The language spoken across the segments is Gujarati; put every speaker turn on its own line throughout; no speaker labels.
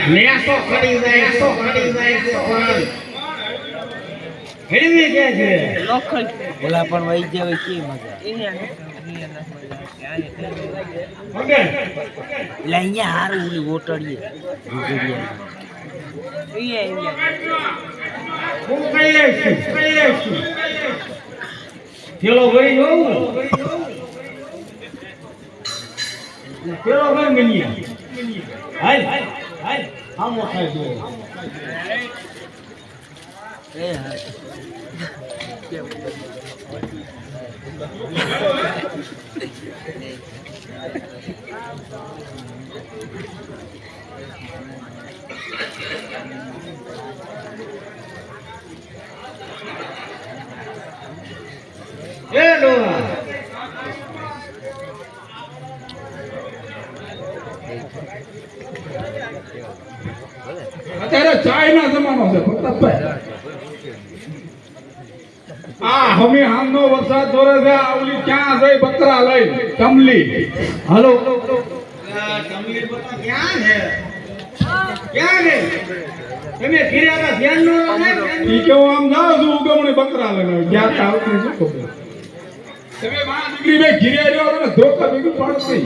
લેસો કરી જાય તો કરી જાય છે પણ હેડી કે છે
લોકલ
ઓલા પણ વહી જાય કે મજા
ઓકે
એટલે અહીંયા હારું ઓલી ઓટડીએ
હું કઈ લઈશું ચલો ભાઈ જોઉં ચલો ભાઈ મની હાલ આમો થાય જો
એ હા
હેલો
અત્યારે ચાય ના જમાનો છે પ્રતાપભાઈ આ હમે હામનો વરસાદ દોરે છે આવલી ક્યાં જઈ બકરા લઈ કમલી હાલો
કમલી બતા ક્યાં છે ક્યાં છે તમે ફિર્યા ધ્યાન નો
ઈ કે હું આમ જાઉં છું ઉગમણી બકરા લઈને ક્યાં તા આવતી શું ખબર તમે માં દીકરી બે ઘીરે રહ્યો ને ધોકા ભેગું પડશે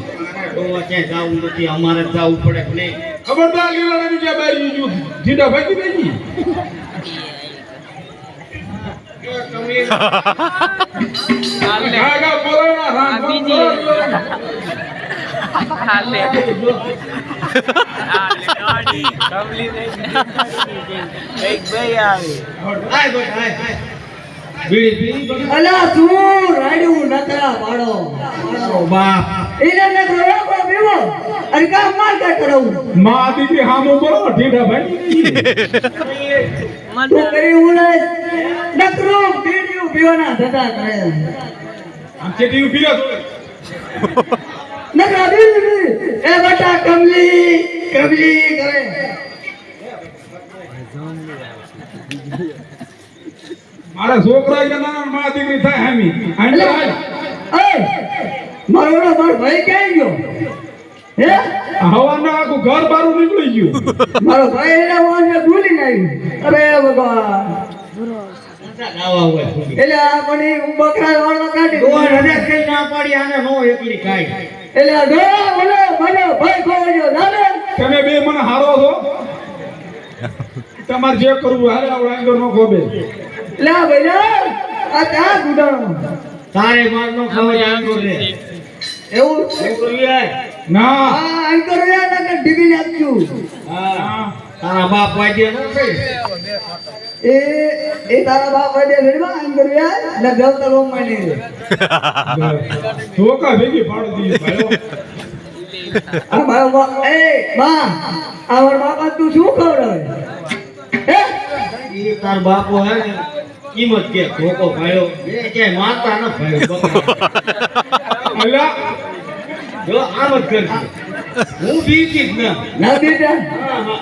ગોવા ક્યાં જાવું નથી અમારે જાવું પડે કે નહીં
ખબરદાર લીલાની જે બારી જો જીડા ભાગી દેજી
કમલી
આગા બોલો ના રામ
હાલે કમલી એક ભાઈ આવે
હાય ગોટ હાય બીડી પી
અલા તું રાડ્યું નકરા પાડો
બાપ
એને નકરો રાખો પીવો અને કામ માર કાઢ કરાવું
માં દીકરી હામો બોલો ઢીડા ભાગી
તું કરી ઉલે નકરો પીડ્યું પીવાના ધડા કરે
આમ ચેટી ઉભી રહો
નકરા બી એ બટા કમલી કરે
મારા છોકરા કે ના માં દીકરી થાય હામી આંડે
એ મારો ભાઈ ક્યાં ગયો હે
હવાના આખું ઘર બારું નીકળી ગયું
મારો ભાઈ એને વાંચે ભૂલી નાખ્યું અરે ભગવાન
ગાવા હોય
એટલે આ પણ બકરા વાળવા કાઢી
ગોવા રજા કઈ ના પાડી આને નો એકલી ખાય
એટલે આ ગોળા બોલો મને ભાઈ ખોવાજો દાદા
તમે બે મને હારો છો તમારે જે કરવું હારે આવડે આંગર નો ખોબે
લા ભઈલા આ ક્યાં ગુડાણો
તારે માર નો ખબર આંગો રે
એવું
ના
આ આંકર યા ના ડીબી નાખ્યું
હા તારા બાપ વાજે ન થઈ
એ તારા બાપ વાડે રેડવા આંકર યા ના ગવતર ઓમ માની
ધોકા ભેગી પાડી દીધી ભાઈઓ
આ ભાઈ એ માં આવર બાપા તું શું ખવડાવે હે
ઈ તાર બાપો હે ને કિંમત કે ધોકો ભાયો એ ક્યાંય મારતા ન ભાયો
અલ્યા
જો આમ જ કરજે હું બીતી જ ના
ના બેટા
હા